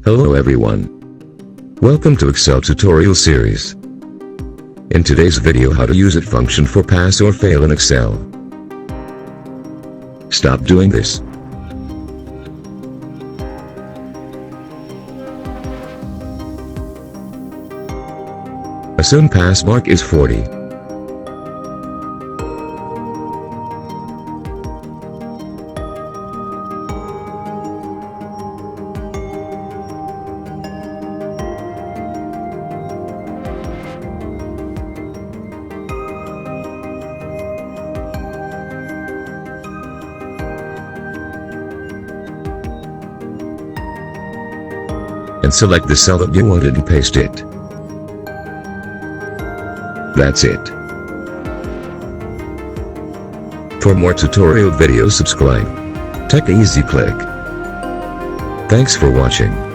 Hello everyone. Welcome to Excel tutorial series. In today's video, how to use it function for pass or fail in Excel. Stop doing this. Assume pass mark is 40. And select the cell that you wanted and paste it. That's it. For more tutorial videos, subscribe. Tech Easy Click. Thanks for watching.